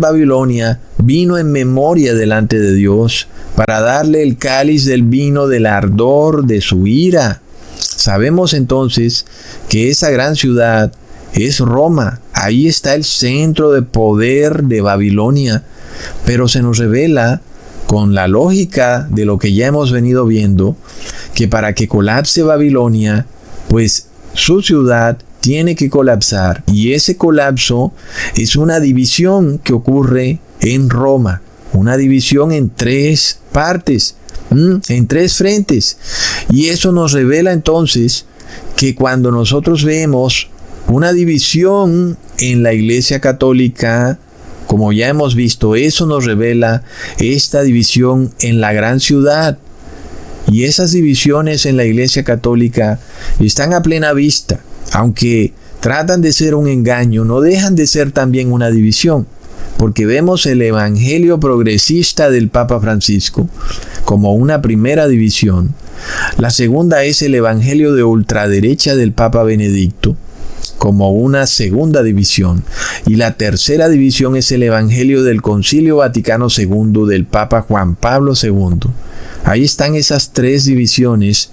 Babilonia vino en memoria delante de Dios para darle el cáliz del vino del ardor de su ira. Sabemos entonces que esa gran ciudad es Roma. Ahí está el centro de poder de Babilonia. Pero se nos revela, con la lógica de lo que ya hemos venido viendo, que para que colapse Babilonia, pues su ciudad tiene que colapsar. Y ese colapso es una división que ocurre en Roma. Una división en tres partes, en tres frentes. Y eso nos revela entonces que cuando nosotros vemos una división en la Iglesia Católica, como ya hemos visto, eso nos revela esta división en la gran ciudad. Y esas divisiones en la Iglesia Católica están a plena vista. Aunque tratan de ser un engaño, no dejan de ser también una división. Porque vemos el evangelio progresista del Papa Francisco como una primera división. La segunda es el evangelio de ultraderecha del Papa Benedicto como una segunda división. Y la tercera división es el evangelio del Concilio Vaticano II del Papa Juan Pablo II. Ahí están esas tres divisiones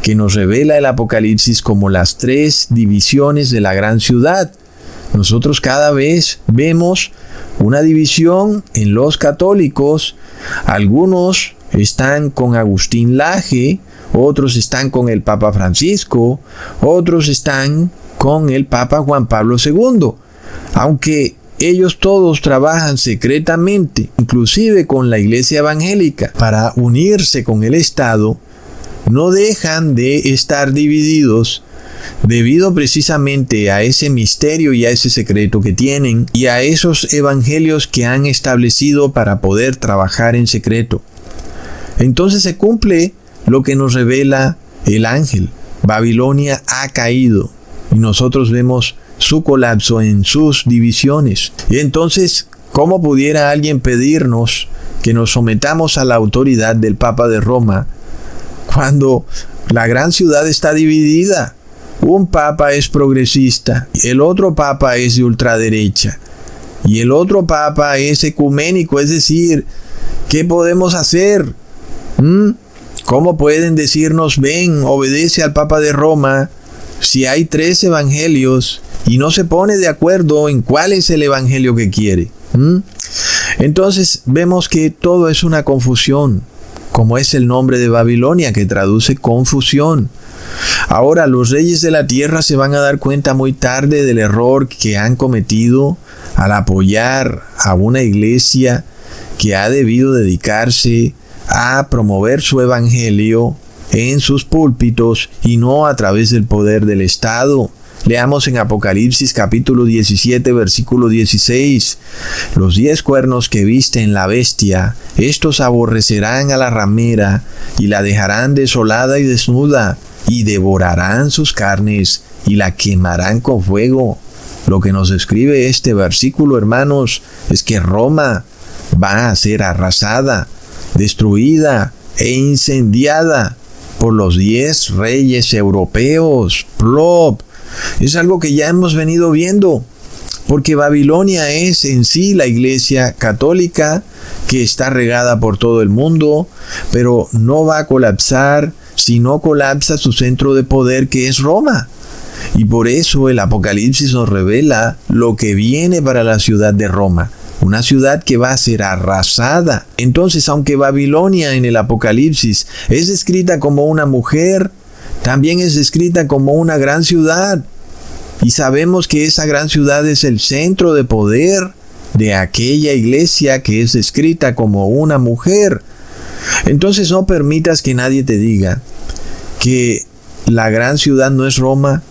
que nos revela el Apocalipsis como las tres divisiones de la gran ciudad. Nosotros cada vez vemos una división en los católicos. Algunos están con Agustín Laje, otros están con el Papa Francisco, otros están con el Papa Juan Pablo II. Aunque ellos todos trabajan secretamente, inclusive con la Iglesia Evangélica, para unirse con el Estado, no dejan de estar divididos debido precisamente a ese misterio y a ese secreto que tienen y a esos evangelios que han establecido para poder trabajar en secreto. Entonces se cumple lo que nos revela el ángel. Babilonia ha caído y nosotros vemos su colapso en sus divisiones. Y entonces, ¿cómo pudiera alguien pedirnos que nos sometamos a la autoridad del Papa de Roma cuando la gran ciudad está dividida? Un papa es progresista, el otro papa es de ultraderecha y el otro papa es ecuménico, es decir, ¿qué podemos hacer? ¿Cómo pueden decirnos, ven, obedece al Papa de Roma, si hay tres evangelios y no se pone de acuerdo en cuál es el evangelio que quiere? Entonces vemos que todo es una confusión, como es el nombre de Babilonia, que traduce confusión. Ahora, los reyes de la tierra se van a dar cuenta muy tarde del error que han cometido al apoyar a una iglesia que ha debido dedicarse a promover su evangelio en sus púlpitos y no a través del poder del Estado. Leamos en Apocalipsis capítulo 17, versículo 16. Los 10 cuernos que viste en la bestia, estos aborrecerán a la ramera y la dejarán desolada y desnuda, y devorarán sus carnes y la quemarán con fuego. Lo que nos describe este versículo, hermanos, es que Roma va a ser arrasada, destruida e incendiada por los 10 reyes europeos. ¡Plop! Es algo que ya hemos venido viendo, porque Babilonia es en sí la iglesia católica que está regada por todo el mundo, pero no va a colapsar si no colapsa su centro de poder, que es Roma. Y por eso el Apocalipsis nos revela lo que viene para la ciudad de Roma, una ciudad que va a ser arrasada. Entonces, aunque Babilonia en el Apocalipsis es descrita como una mujer, también es descrita como una gran ciudad. Y sabemos que esa gran ciudad es el centro de poder de aquella iglesia que es descrita como una mujer. Entonces no permitas que nadie te diga que la gran ciudad no es Roma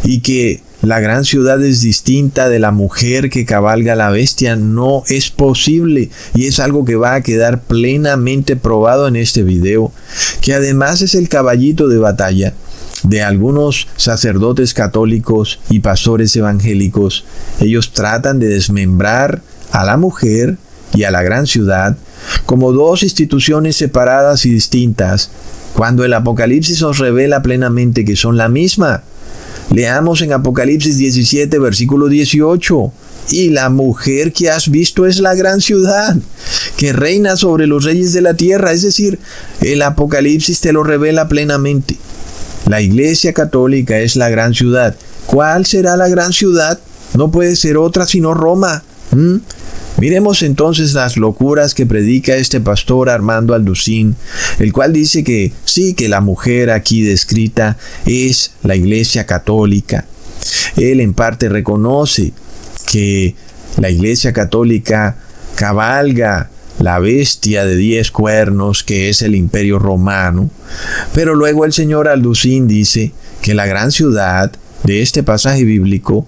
y que la gran ciudad es distinta de la mujer que cabalga la bestia. No es posible, y es algo que va a quedar plenamente probado en este video, que además es el caballito de batalla de algunos sacerdotes católicos y pastores evangélicos. Ellos tratan de desmembrar a la mujer y a la gran ciudad como dos instituciones separadas y distintas, cuando el Apocalipsis nos revela plenamente que son la misma. Leamos en Apocalipsis 17, versículo 18. y la mujer que has visto es la gran ciudad, que reina sobre los reyes de la tierra. Es decir, el Apocalipsis te lo revela plenamente. La Iglesia Católica es la gran ciudad. ¿Cuál será la gran ciudad? No puede ser otra sino Roma. Miremos entonces las locuras que predica este pastor Armando Alducín, el cual dice que sí, que la mujer aquí descrita es la Iglesia Católica. Él en parte reconoce que la Iglesia Católica cabalga la bestia de 10 cuernos que es el Imperio Romano, pero luego el señor Alducín dice que la gran ciudad de este pasaje bíblico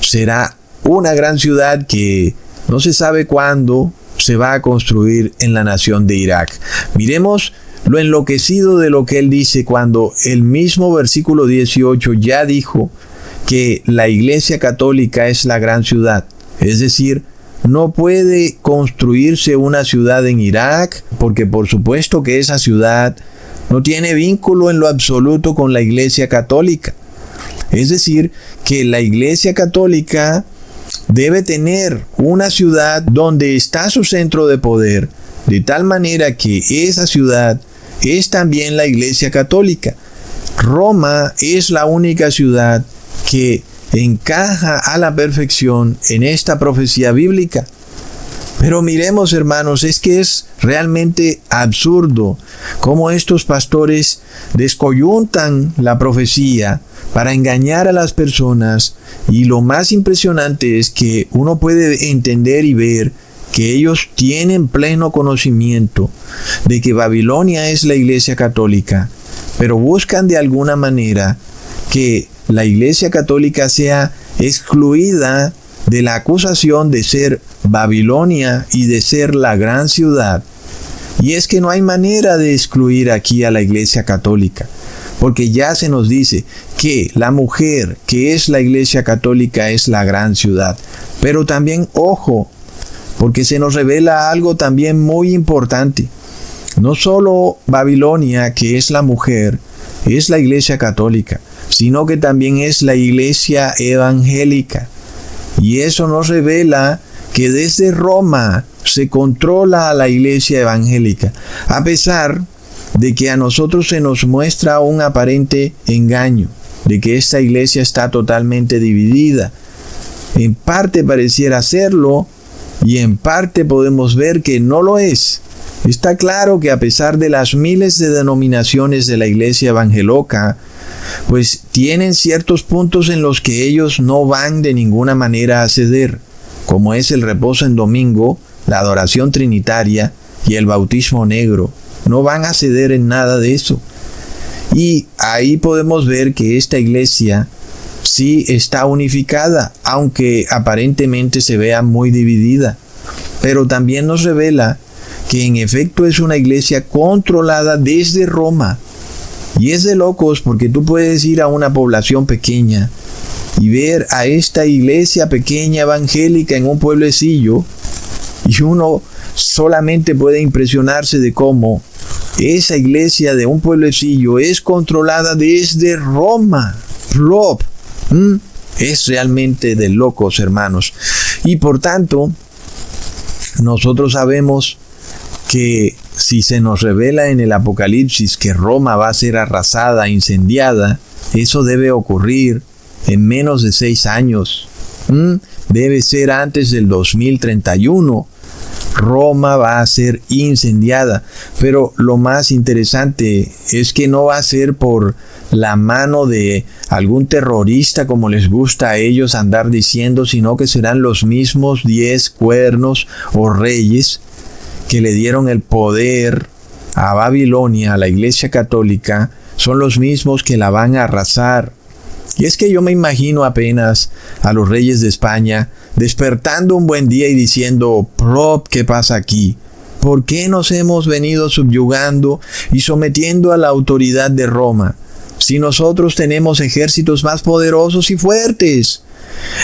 será una gran ciudad que no se sabe cuándo se va a construir en la nación de Irak. Miremos lo enloquecido de lo que él dice cuando el mismo versículo 18 ya dijo que la Iglesia Católica es la gran ciudad. Es decir, no puede construirse una ciudad en Irak porque por supuesto que esa ciudad no tiene vínculo en lo absoluto con la Iglesia Católica. Es decir, que la Iglesia Católica debe tener una ciudad donde está su centro de poder, de tal manera que esa ciudad es también la Iglesia Católica. Roma es la única ciudad que encaja a la perfección en esta profecía bíblica. Pero miremos, hermanos, es que es realmente absurdo cómo estos pastores descoyuntan la profecía para engañar a las personas, y lo más impresionante es que uno puede entender y ver que ellos tienen pleno conocimiento de que Babilonia es la Iglesia Católica, pero buscan de alguna manera que la Iglesia Católica sea excluida de la acusación de ser Babilonia y de ser la gran ciudad. Y es que no hay manera de excluir aquí a la Iglesia Católica, porque ya se nos dice que la mujer que es la Iglesia Católica es la gran ciudad. Pero también, ojo, porque se nos revela algo también muy importante. No solo Babilonia, que es la mujer, es la Iglesia Católica, sino que también es la Iglesia evangélica. Y eso nos revela que desde Roma se controla a la Iglesia evangélica, a pesar de que a nosotros se nos muestra un aparente engaño, de que esta iglesia está totalmente dividida. En parte pareciera serlo, y en parte podemos ver que no lo es. Está claro que a pesar de las miles de denominaciones de la iglesia evangeloca, pues tienen ciertos puntos en los que ellos no van de ninguna manera a ceder, como es el reposo en domingo, la adoración trinitaria y el bautismo negro. No van a ceder en nada de eso. Y ahí podemos ver que esta iglesia sí está unificada, aunque aparentemente se vea muy dividida. Pero también nos revela que en efecto es una iglesia controlada desde Roma. Y es de locos porque tú puedes ir a una población pequeña y ver a esta iglesia pequeña evangélica en un pueblecillo, y uno solamente puede impresionarse de cómo esa iglesia de un pueblecillo es controlada desde Roma. Plop. Es realmente de locos, hermanos. Y por tanto, nosotros sabemos que si se nos revela en el Apocalipsis que Roma va a ser arrasada, incendiada, eso debe ocurrir en menos de 6 años. Debe ser antes del 2031. Roma va a ser incendiada. Pero lo más interesante es que no va a ser por la mano de algún terrorista, como les gusta a ellos andar diciendo, sino que serán los mismos 10 cuernos o reyes que le dieron el poder a Babilonia, a la Iglesia Católica, son los mismos que la van a arrasar. Y es que yo me imagino apenas a los reyes de España despertando un buen día y diciendo: "Prop, ¿qué pasa aquí? ¿Por qué nos hemos venido subyugando y sometiendo a la autoridad de Roma, si nosotros tenemos ejércitos más poderosos y fuertes?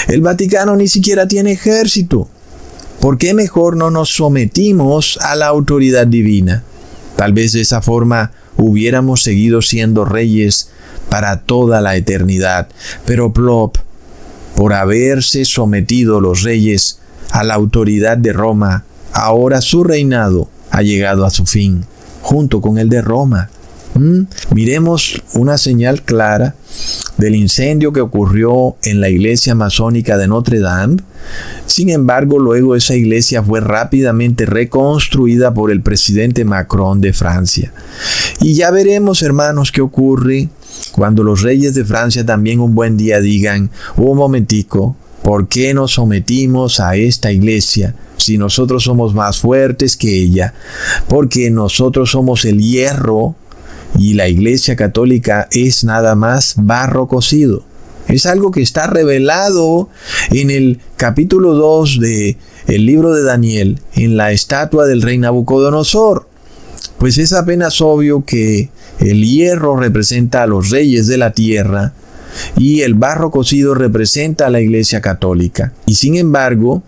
El Vaticano ni siquiera tiene ejército. ¿Por qué mejor no nos sometimos a la autoridad divina? Tal vez de esa forma hubiéramos seguido siendo reyes para toda la eternidad". Pero plop, por haberse sometido los reyes a la autoridad de Roma, ahora su reinado ha llegado a su fin, junto con el de Roma. Miremos una señal clara del incendio que ocurrió en la iglesia masónica de Notre Dame. Sin embargo, luego esa iglesia fue rápidamente reconstruida por el presidente Macron de Francia. Y ya veremos, hermanos, qué ocurre cuando los reyes de Francia también un buen día digan: un momentico, ¿por qué nos sometimos a esta iglesia si nosotros somos más fuertes que ella? Porque nosotros somos el hierro y la Iglesia Católica es nada más barro cocido. Es algo que está revelado en el capítulo 2 del libro de Daniel, en la estatua del rey Nabucodonosor. Pues es apenas obvio que el hierro representa a los reyes de la tierra y el barro cocido representa a la Iglesia Católica. Y sin embargo,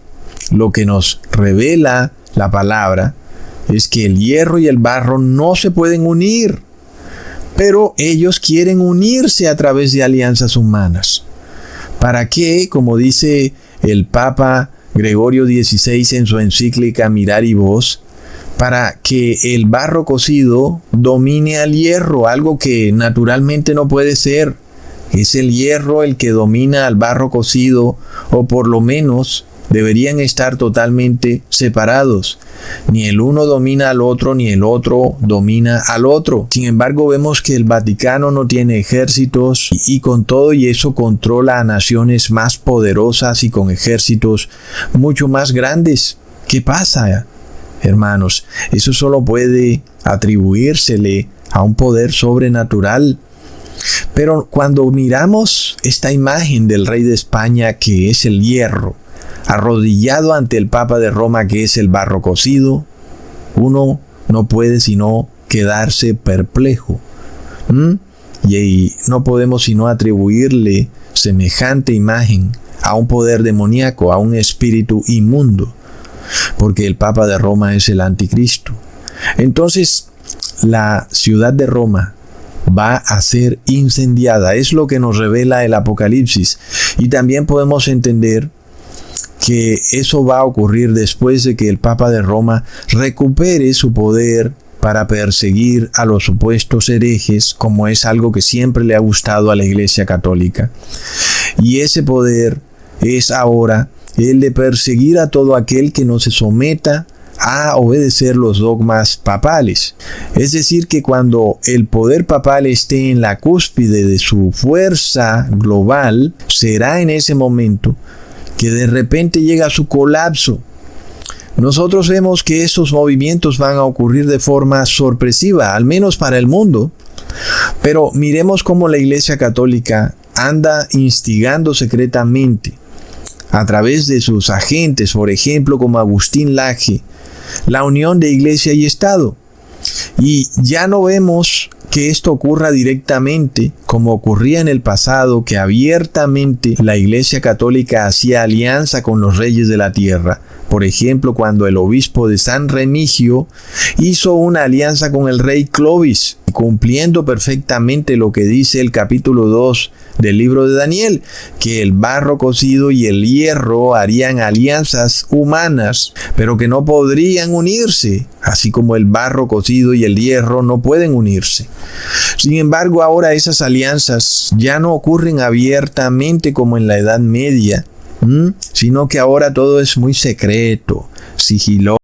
lo que nos revela la palabra es que el hierro y el barro no se pueden unir, pero ellos quieren unirse a través de alianzas humanas. ¿Para qué? Como dice el Papa Gregorio XVI en su encíclica Mirari Vos, para que el barro cocido domine al hierro, algo que naturalmente no puede ser. Es el hierro el que domina al barro cocido, o por lo menos deberían estar totalmente separados. Ni el uno domina al otro, ni el otro domina al otro. Sin embargo, vemos que el Vaticano no tiene ejércitos y con todo y eso controla a naciones más poderosas y con ejércitos mucho más grandes. ¿Qué pasa, hermanos? Eso solo puede atribuírsele a un poder sobrenatural. Pero cuando miramos esta imagen del rey de España, que es el hierro, arrodillado ante el Papa de Roma, que es el barro cocido, uno no puede sino quedarse perplejo. Y no podemos sino atribuirle semejante imagen a un poder demoníaco, a un espíritu inmundo, porque el Papa de Roma es el anticristo. Entonces, la ciudad de Roma va a ser incendiada. Es lo que nos revela el Apocalipsis. Y también podemos entender que eso va a ocurrir después de que el Papa de Roma recupere su poder para perseguir a los supuestos herejes, como es algo que siempre le ha gustado a la Iglesia Católica. Y ese poder es ahora el de perseguir a todo aquel que no se someta a obedecer los dogmas papales. Es decir, que cuando el poder papal esté en la cúspide de su fuerza global, será en ese momento que de repente llega su colapso. Nosotros vemos que estos movimientos van a ocurrir de forma sorpresiva, al menos para el mundo. Pero miremos cómo la Iglesia Católica anda instigando secretamente a través de sus agentes, por ejemplo, como Agustín Laje, la unión de Iglesia y Estado. Y ya no vemos que esto ocurra directamente, como ocurría en el pasado, que abiertamente la Iglesia Católica hacía alianza con los reyes de la tierra. Por ejemplo, cuando el obispo de San Remigio hizo una alianza con el rey Clovis, cumpliendo perfectamente lo que dice el capítulo 2 del libro de Daniel, que el barro cocido y el hierro harían alianzas humanas, pero que no podrían unirse, así como el barro cocido y el hierro no pueden unirse. Sin embargo, ahora esas alianzas ya no ocurren abiertamente como en la Edad Media, sino que ahora todo es muy secreto, sigiloso.